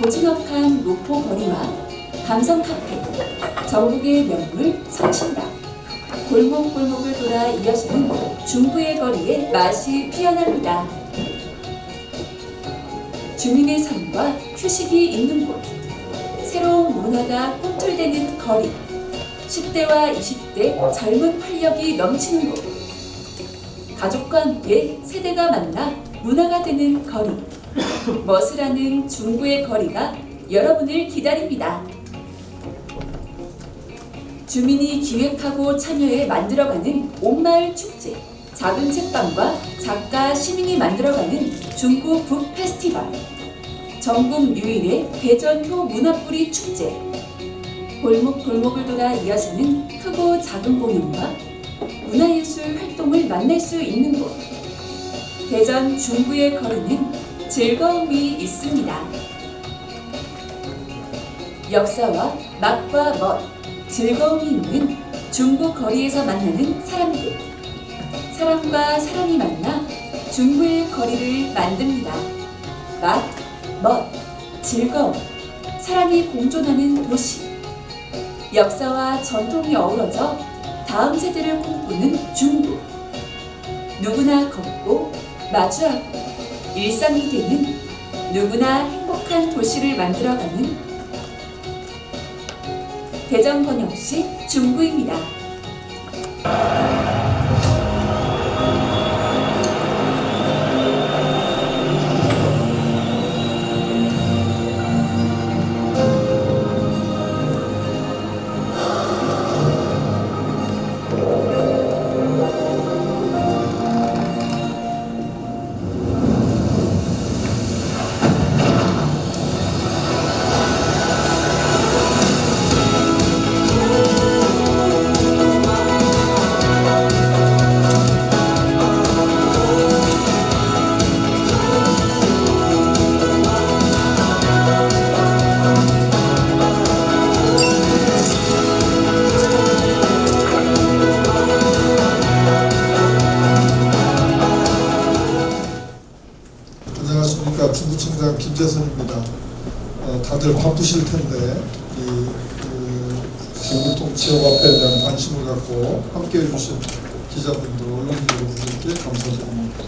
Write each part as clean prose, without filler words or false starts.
고즈넉한 노포 거리와 감성 카페, 전국의 명물 성심당, 골목골목을 돌아 이어지는 중구의 거리에 맛이 피어납니다. 주민의 삶과 휴식이 있는 곳, 새로운 문화가 꿈틀대는 거리, 10대와 20대 젊은 활력이 넘치는 곳, 가족과 함께 세대가 만나 문화가 되는 거리, 멋을 중구의 거리가 여러분을 기다립니다. 주민이 기획하고 참여해 만들어가는 온마을 축제, 작은 책방과 작가, 시민이 만들어가는 중구 북 페스티벌, 전국 유일의 대전효 문화뿌리 축제, 골목골목을 돌아 이어지는 크고 작은 공연과 문화예술 활동을 만날 수 있는 곳, 대전 중구의 거리는 즐거움이 있습니다. 역사와 맛과 멋, 즐거움이 있는 중구 거리에서 만나는 사람들, 사람과 사람이 만나 중구의 거리를 만듭니다. 맛, 멋, 즐거움, 사람이 공존하는 도시, 역사와 전통이 어우러져 다음 세대를 꿈꾸는 중구, 누구나 걷고 마주하고 일상이 되는 누구나 행복한 도시를 만들어가는 대전광역시 중구입니다. 안녕하십니까. 중구청장 김재선입니다. 다들 바쁘실 텐데 중구청 지역 화폐에 대한 관심을 갖고 함께해 주신 기자분들, 언론인 여러분들께 감사드립니다.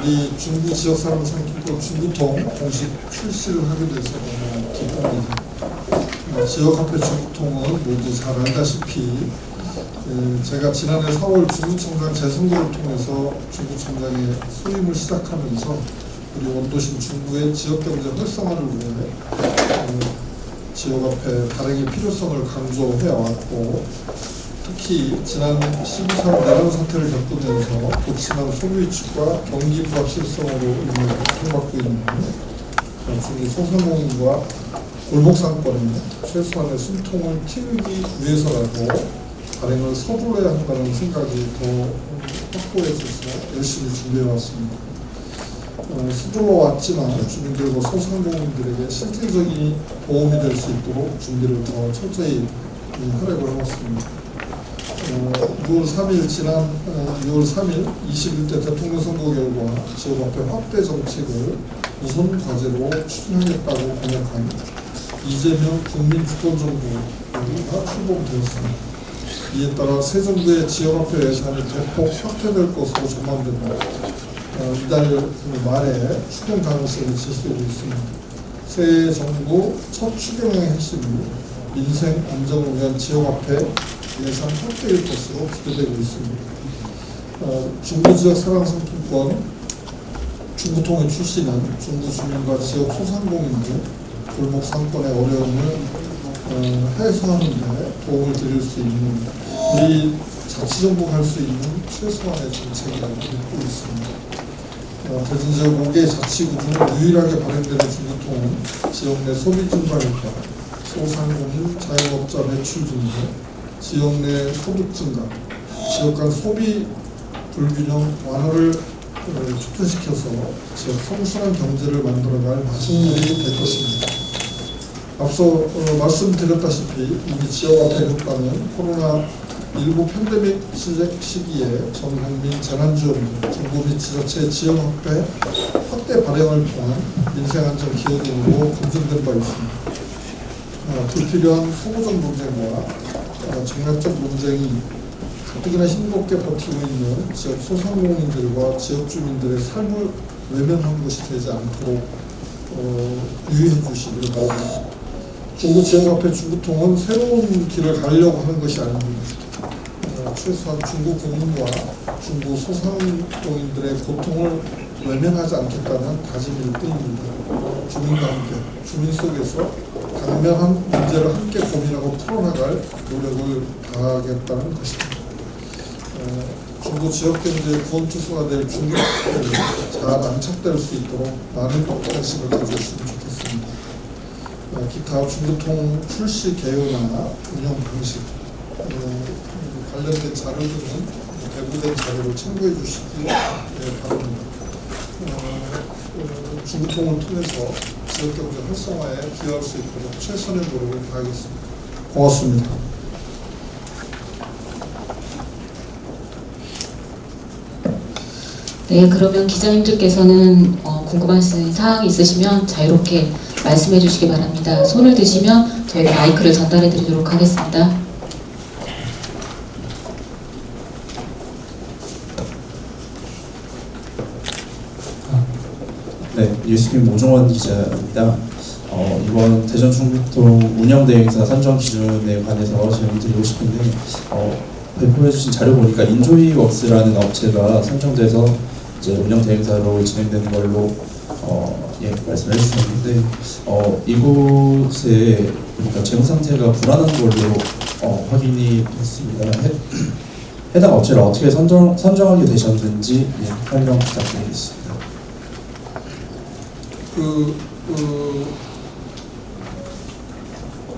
우리 중구 지역 사람 상품권 중구통 공식 출시를 하게 돼서 너무 기쁩니다. 지역 화폐 중구통은 모두 잘 알다시피 제가 지난해 4월 중구청장 재선거를 통해서 중구청장의 소임을 시작하면서 우리 원도심 중구의 지역경제 활성화를 위해 지역화폐 발행의 필요성을 강조해왔고, 특히 지난 12.3 내란 사태를 겪으면서 도치난 소비 위축과 경기 불확실성으로 고통받고 있는 중구 소상공인과 골목상권에 최소한의 숨통을 틔우기 위해서라도 발행을 서둘러야 한다는 생각이 더 확고해져서 열심히 준비해왔습니다. 서둘러 왔지만 주민들과 소상공인들에게 실질적인 도움이 될 수 있도록 준비를 더 철저히 하려고 해왔습니다. 6월 3일 지난 6월 3일 21대 대통령 선거 결과 지역화폐 확대 정책을 우선 과제로 추진하겠다고 공약한 이재명 국민주권정부가 출범되었습니다. 이에 따라 새 정부의 지역화폐 예산이 대폭 확대될 것으로 전망됩니다. 이달 말에 추경 가능성이 제시되고 있습니다. 새 정부 첫 추경의 핵심이 민생 안정을 위한 지역화폐 예산 확대일 것으로 기대되고 있습니다. 중구지역 사랑상품권 중구통의 출시는 중구 주민과 지역 소상공인들, 골목 상권의 어려움을 해소하는 데 도움을 드릴 수 있는 우리 자치정부가 할 수 있는 최소한의 정책이라고 믿고 있습니다. 대전 지역 5개 자치구 중 유일하게 발행되는 중구통은 지역 내 소비 증가 효과, 소상공인, 자영업자 매출 증가, 지역 내 소득 증가, 지역 간 소비 불균형 완화를 촉진시켜서 지역 성숙한 경제를 만들어갈 마침물이 될 것입니다. 앞서 말씀드렸다시피 이미 지역화폐 효과는 코로나19 팬데믹 시기에 전국민 재난지원금, 정부 및 지자체 지역화폐 확대 발행을 통한 민생안전 기여도로 검증된 바 있습니다. 불필요한 소모적 논쟁과 정략적 논쟁이 가뜩이나 힘겹게 버티고 있는 지역 소상공인들과 지역 주민들의 삶을 외면한 것이 되지 않도록 유의해 주시길 바랍니다. 중구 지역화폐 중구통은 새로운 길을 가려고 하는 것이 아닙니다. 최소한 중구 국민과 중구 소상공인들의 고통을 외면하지 않겠다는 다짐일 뿐입니다. 주민과 함께, 주민 속에서 당면한 문제를 함께 고민하고 풀어나갈 노력을 다하겠다는 것입니다. 중구 지역 경제의 구원투수가 될 중구를 잘 안착될 수 있도록 많은 관심을 가져주시면 좋겠습니다. 기타 중구통 출시 개요나 운영 방식 관련된 자료들은 배부된 자료를 참고해 주시기 바랍니다. 중구통을 통해서 지역경제 활성화에 기여할 수 있도록 최선의 노력을 다하겠습니다. 고맙습니다. 네, 그러면 기자님들께서는 궁금하신 사항이 있으시면 자유롭게 말씀해 주시기 바랍니다. 손을 드시면 저희가 마이크를 전달해 드리도록 하겠습니다. 네, 뉴스팀 오종원 기자입니다. 이번 대전 중구통 운영대행사 산정 기준에 관해서 질문 드리고 싶은데 배포해주신 자료 보니까 인조이웍스라는 업체가 선정돼서 이제 운영대행사로 진행되는 걸로 말씀해 주셨는데 이곳에 그러니까 재무 상태가 불안한 걸로 확인이 됐습니다. 해당 업체를 어떻게 선정하게 되셨는지 설명 부탁드리겠습니다.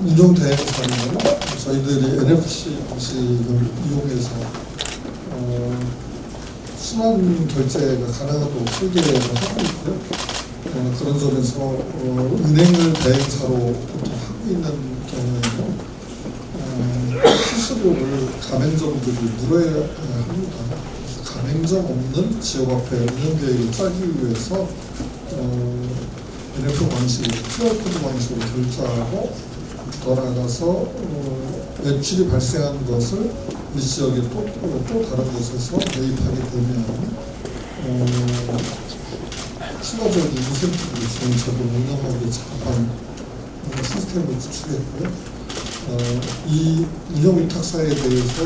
운영 대행사는 저희들이 NFC 방식을 이용해서 순환 결제가 가능하도록 설계를 하고 있고요. 그런 점에서 은행을 대행사로 보통 하고 있는 경우에는 수수료를 가맹점들이 물어야 합니다. 가맹점 없는 지역화폐 운영 계획을 짜기 위해서 NFC 방식, QR코드 방식으로 결제하고 더 나아가서 매출이 발생한 것을 이 지역에 또 다른 곳에서 매입하게 되면 추가적인 인센티브를 주는 제도를 운영하기에 적합한 시스템을 구축했고요. 이 운영 위탁사에 대해서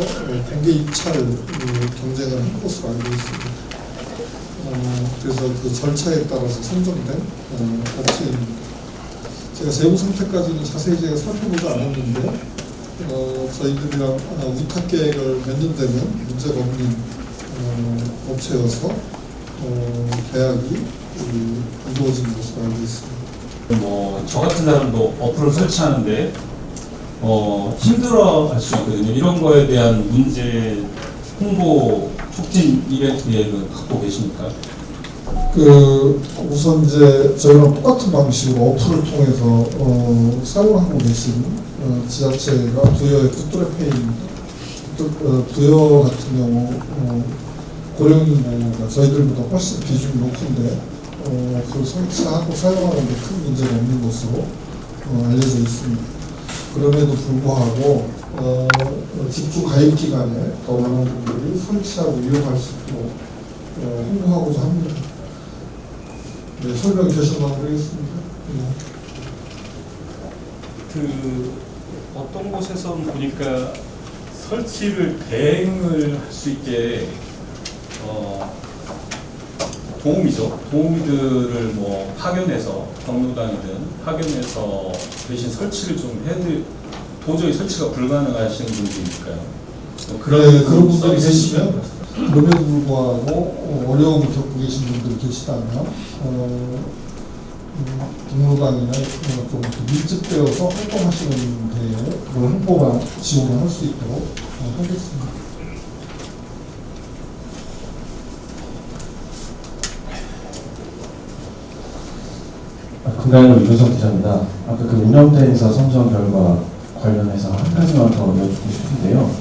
공개 입찰 경쟁을 한 것으로 알고 있습니다. 그래서 그 절차에 따라서 선정된 업체입니다. 제가 세부 상태까지는 자세히 제가 살펴보지 않았는데 저희들이랑 위탁 계획을 맺는 데는 문제가 없는 업체여서 계약이 이루어진 것으로 알고 있습니다. 저 같은 사람도 어플을 설치하는데 힘들어할 수 있거든요. 이런 거에 대한 문제 홍보 촉진 이벤트 계획은 갖고 계십니까? 우선 이제 저희랑 똑같은 방식으로 어플을 통해서 사용하고 계신 지자체가 부여의 굿드래페이입니다. 부여 같은 경우 고령인구가 저희들보다 훨씬 비중이 높은데 그걸 설치하고 사용하는 데 큰 문제가 없는 것으로 알려져 있습니다. 그럼에도 불구하고 집주 가입 기간에 더 많은 분들이 설치하고 이용할 수 있도록 홍보하고자 합니다. 네, 설명 계속만 드리겠습니다. 어떤 곳에선 보니까 설치를 대행을 할 수 있게 도우미들을 파견해서 경로당이든 파견해서 대신 설치를 좀 도저히 설치가 불가능하신 분들이 있을까요? 그런 분들이 계시면 그럼에도 불구하고 어려움을 겪고 계신 분들이 계시다면 경로당이나 좀 밀집되어서 활동하시는 데에 그런 홍보가 지원을 할 수 있도록 하겠습니다. 금강로 이효석 기자입니다. 아까 그 운영대행사 선정 결과 관련해서 한 가지만 더 여쭙고 싶은데요.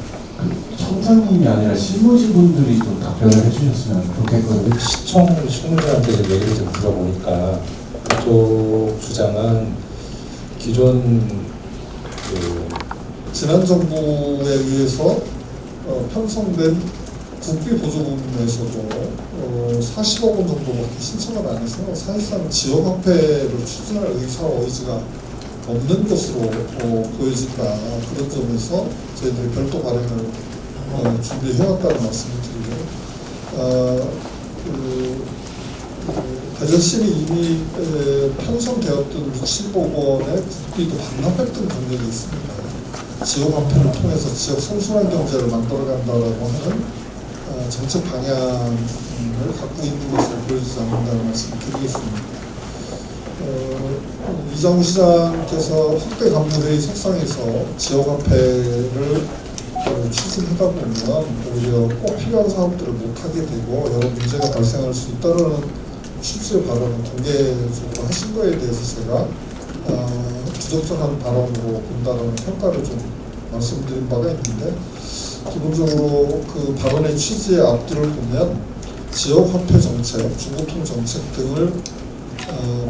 청장님이 아니라 실무직분들이 좀 답변을 해주셨으면 좋겠거든요. 시청 실무자한테 얘기를 좀 들어보니까 그쪽 주장은 기존 지난 정부에 의해서 편성된 국비 보조금에서도 40억 원 정도밖에 신청을 안 해서 사실상 지역화폐를 추진할 의지가 없는 것으로 보여진다. 그런 점에서 저희들이 별도 발행을 준비해왔다는 말씀을 드리고요. 대전시는 이미 편성되었던 60억 원의 국비도 반납했던 경력이 있습니다. 지역화폐를 통해서 지역 성숙한 경제를 만들어간다라고 하는 정책 방향을 갖고 있는 것으로 보여지지 않는다는 말씀을 드리겠습니다. 이장우 시장께서 확대 감독회의 석상에서 지역화폐를 추진하다 보면 오히려 꼭 필요한 사업들을 못하게 되고 여러 문제가 발생할 수 있다는 취지의 발언을 공개적으로 하신 거에 대해서 제가 부적절한 발언으로 본다는 평가를 좀 말씀드린 바가 있는데, 기본적으로 그 발언의 취지의 앞뒤를 보면 지역화폐 정책, 중고통 정책 등을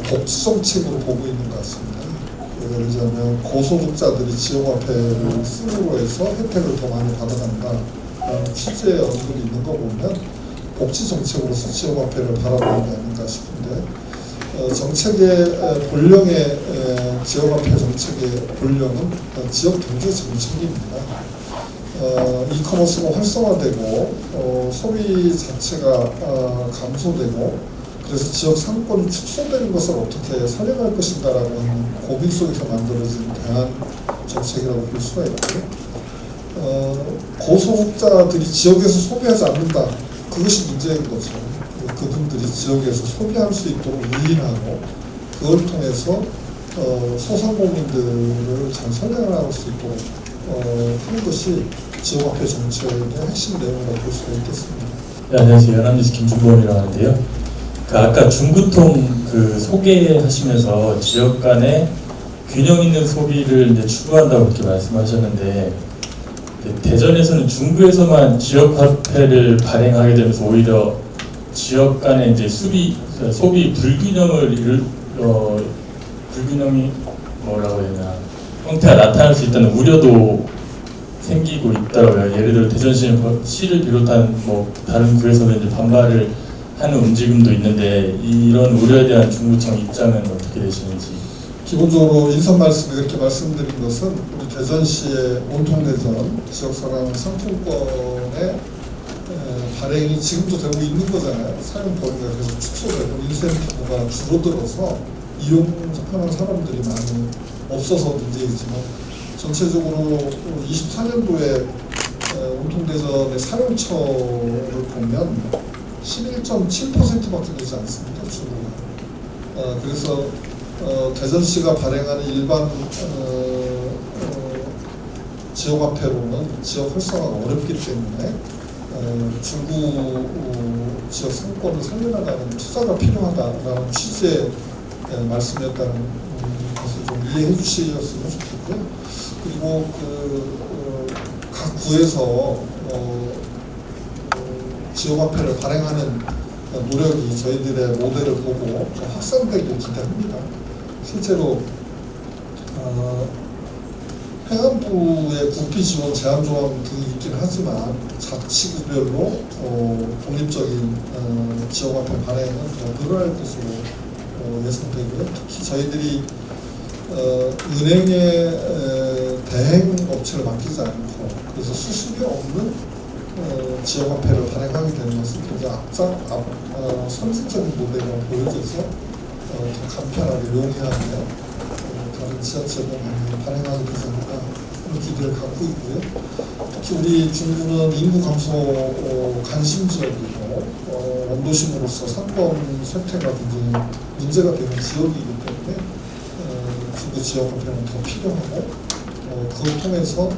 복지 정책으로 보고 있는 것 같습니다. 예를 들자면 고소득자들이 지역화폐를 쓰므로 해서 혜택을 더 많이 받아간다 라는 취지의 언급이 있는 거 보면 복지 정책으로서 지역화폐를 바라보는 게 아닌가 싶은데, 정책의 본령의 지역화폐 정책의 본령은 지역 경제 정책입니다. 이커머스가 활성화되고 소비 자체가 감소되고 그래서 지역 상권이 축소되는 것을 어떻게 살려갈 것인가라는 고민 속에서 만들어진 대안 정책이라고 볼 수가 있고요. 고소득자들이 지역에서 소비하지 않는다. 그것이 문제인 거죠. 그분들이 지역에서 소비할 수 있도록 유인하고 그걸 통해서 소상공인들을 잘 살려나갈 수 있도록 하는 것이 지역화폐 정책의 핵심 내용이라고 볼 수가 있겠습니다. 네, 안녕하세요. 연합뉴스 김준범이라고 하는데요. 아까 중구통 소개하시면서 지역 간의 균형 있는 소비를 이제 추구한다고 이렇게 말씀하셨는데, 대전에서는 중구에서만 지역화폐를 발행하게 되면서 오히려 지역 간의 이제 소비 불균형을 불균형이 뭐라고 해야 되나 형태가 나타날 수 있다는 우려도 생기고 있더라고요. 예를 들어 대전시를 비롯한 뭐 다른 구에서도 이제 반발을 하는 움직임도 있는데, 이런 우려에 대한 중구청 입장은 어떻게 되시는지? 기본적으로 인선 말씀에 그렇게 말씀드린 것은 우리 대전시의 온통대전 지역사랑 상품권의 발행이 지금도 되고 있는 거잖아요. 사용 범위가 계속 축소되고 인센티브가 줄어들어서 이용하는 사람들이 많이 없어서 문제이지만, 전체적으로 24년도에 온통대전의 사용처를 보면 11.7%밖에 되지 않습니다. 주로가. 그래서 대전시가 발행하는 일반 지역화폐로는 지역 활성화가 어렵기 때문에 중구 지역 상권을 살려나가는 투자가 필요하다라는 취지의 말씀이었다는 것을 좀 이해해 주시었으면 좋겠고요. 그리고 각 구에서 지역화폐를 발행하는 노력이 저희들의 모델을 보고 좀 확산되길 기대합니다. 실제로 행안부의 국비 지원 제한 조항 등이 있긴 하지만 자치구별로 독립적인 지역화폐 발행은 더 늘어날 것으로 예상되고요. 특히 저희들이 은행의 대행 업체를 맡기지 않고 그래서 수수료 없는 지역화폐를 발행하게 되는 것은 굉장히 선진적인 모델이라고 보여져서 더 간편하게 용이하게 다른 지자체도 많이 발행하게 되지 않을까 그런 기대를 갖고 있고요. 특히 우리 중구는 인구 감소 관심 지역이고 원도심으로서 상권 쇠퇴가 굉장히 문제가 되는 지역이기 때문에 중구 지역화폐는 더 필요하고 그걸 통해서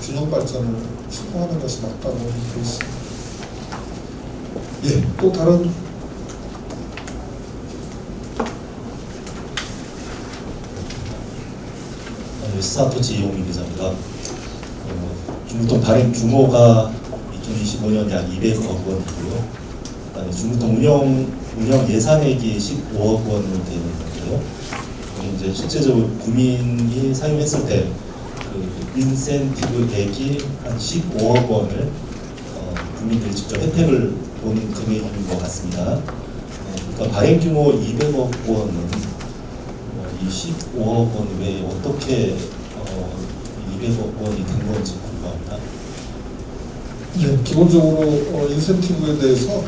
균형 발전을 추구하는 것이 맞다고 보고 있습니다. 예, 또 다른 스타포츠 이용민 기자입니다. 중구통 발행 규모가 2025년에 한 200억 원이고요. 그다음에 중구통 운영 예산액이 15억 원으로 되어 있는데요. 이제 실제적으로 구민이 사용했을 때 그 인센티브액이 한 15억 원을 국민들이 직접 혜택을 보는 금액인 것 같습니다. 그러니까 발행 규모 200억 원은 이 15억 원 외에 어떻게 200억 원이 된 건지 궁금합니다. 네, 기본적으로 인센티브에 대해서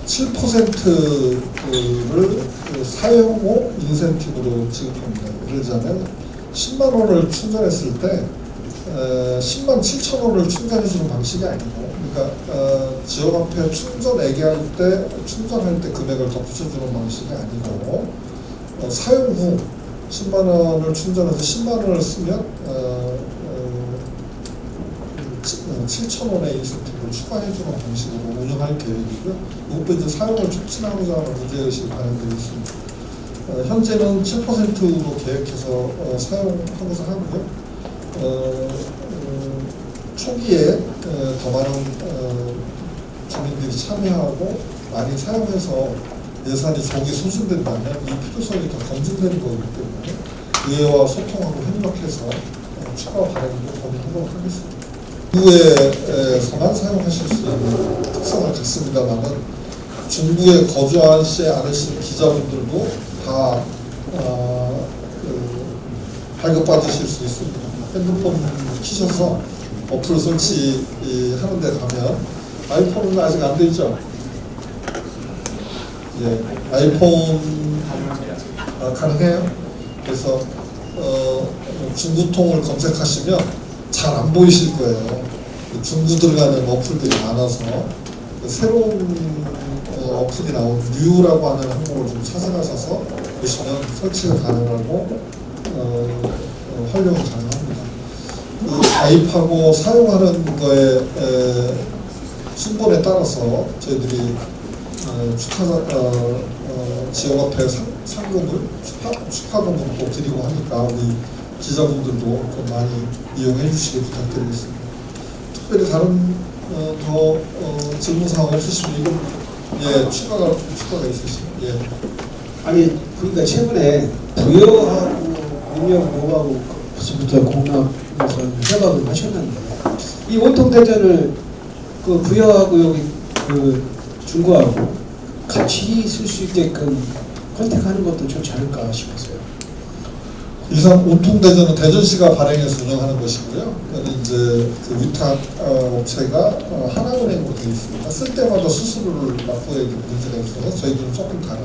7%를 사용 후 인센티브로 지급합니다. 예를 들자면 10만 원을 충전했을 때 10만 7천 원을 충전해주는 방식이 아니고, 그러니까 지역화폐 충전할 때 금액을 덧붙여주는 방식이 아니고, 사용 후 10만 원을 충전해서 10만 원을 쓰면 7천 원의 인센티브를 추가해주는 방식으로 운영할 계획이고요. 이것도 이제 사용을 촉진하고자 하는 문제의식이 반영되어 있습니다. 현재는 7%로 계획해서 사용하고자 하고요. 초기에 더 많은 주민들이 참여하고 많이 사용해서 예산이 조기 소진된다면 이 필요성이 더 검증되는 거기 때문에 의회와 소통하고 협력해서 추가 발행도 고민하도록 하겠습니다. 중구에서만 사용하실 수 있는 특성을 갖습니다만은 중구에 거주하지 않으신 기자분들도 다 발급받으실 수 있습니다. 핸드폰 키셔서 어플 설치하는 데 가면, 아이폰은 아직 안 되죠? 예, 아이폰 가능해요. 그래서 중구통을 검색하시면 잘 안 보이실 거예요. 중구 들어가는 어플들이 많아서 새로운 어플이 나온 뉴라고 하는 항목을 좀 찾아가셔서 보시면 설치가 가능하고 활용이 가능합니다. 그 가입하고 사용하는 거에 순번에 따라서 저희들이 지역화폐 상금을 축하금을 또 드리고 하니까 우리 기자분들도 좀 많이 이용해 주시길 부탁드리겠습니다. 특별히 다른 더 질문사항 없으시면 이건 추가가 있으시면 아니 그러니까 최근에 부여하고 운영하고 벌써부터 공납에서 협업을 하셨는데 이 원통대전을 그 부여하고 여기 그 중구하고 같이 쓸 수 있게끔 컨택하는 것도 좋지 않을까 싶었어요. 이상 온통대전은 대전시가 발행해서 운영하는 것이고요. 이제 그 위탁 업체가 하나은행으로 되어 있습니다. 쓸 때마다 수수료를 납부해야 되는 문제가 있어서 저희들은 조금 다른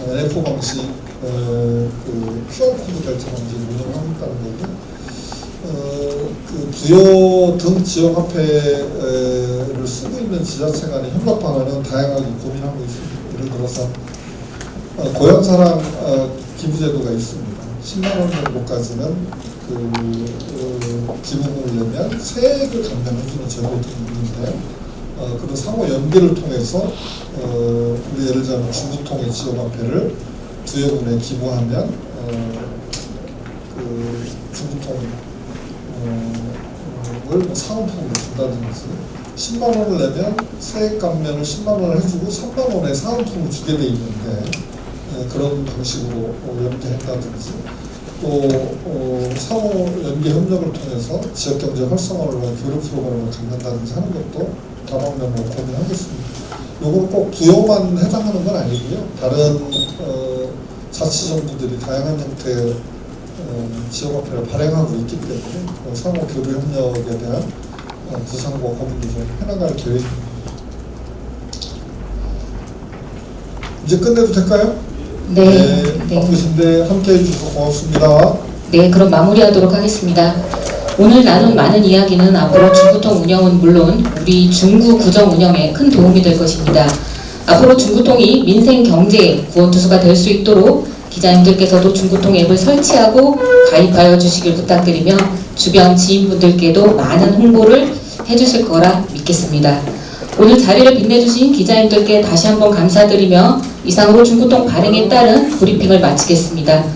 NF 방식, 그 QR코드 결제 방식을 운영하고 있다는 거고요. 그 부여 등 지역화폐를 쓰고 있는 지자체 간의 협력 방안은 다양하게 고민하고 있습니다. 예를 들어서 고향사랑 기부제도가 있습니다. 10만 원 정도까지는 기부금을 내면 세액을 감면해주는 제도가 있는데, 그런 상호 연계를 통해서 우리 예를 들자면 중구통의 지역화폐를 부여금에 기부하면 그 중구통을 사은품으로 준다든지, 10만 원을 내면 세액 감면을 10만 원을 해주고 3만 원의 사은품을 주게 돼 있는데, 그런 방식으로 연계한다든지, 또 상호 연계 협력을 통해서 지역경제 활성화를 위한 교류 프로그램을 갖는다든지 하는 것도 다방면으로 고민하겠습니다. 요거는 꼭 부여만 해당하는 건 아니고요. 다른 자치정부들이 다양한 형태의 지역화폐를 발행하고 있기 때문에 상호 교류 협력에 대한 구상과 고민도 좀 해나갈 계획입니다. 이제 끝내도 될까요? 네. 바쁘신데 함께해 주셔서 고맙습니다. 네, 그럼 마무리하도록 하겠습니다. 오늘 나눈 많은 이야기는 앞으로 중구통 운영은 물론 우리 중구 구정 운영에 큰 도움이 될 것입니다. 앞으로 중구통이 민생 경제의 구원투수가 될 수 있도록 기자님들께서도 중구통 앱을 설치하고 가입하여 주시길 부탁드리며 주변 지인분들께도 많은 홍보를 해주실 거라 믿겠습니다. 오늘 자리를 빛내주신 기자님들께 다시 한번 감사드리며 이상으로 중구통 발행에 따른 브리핑을 마치겠습니다.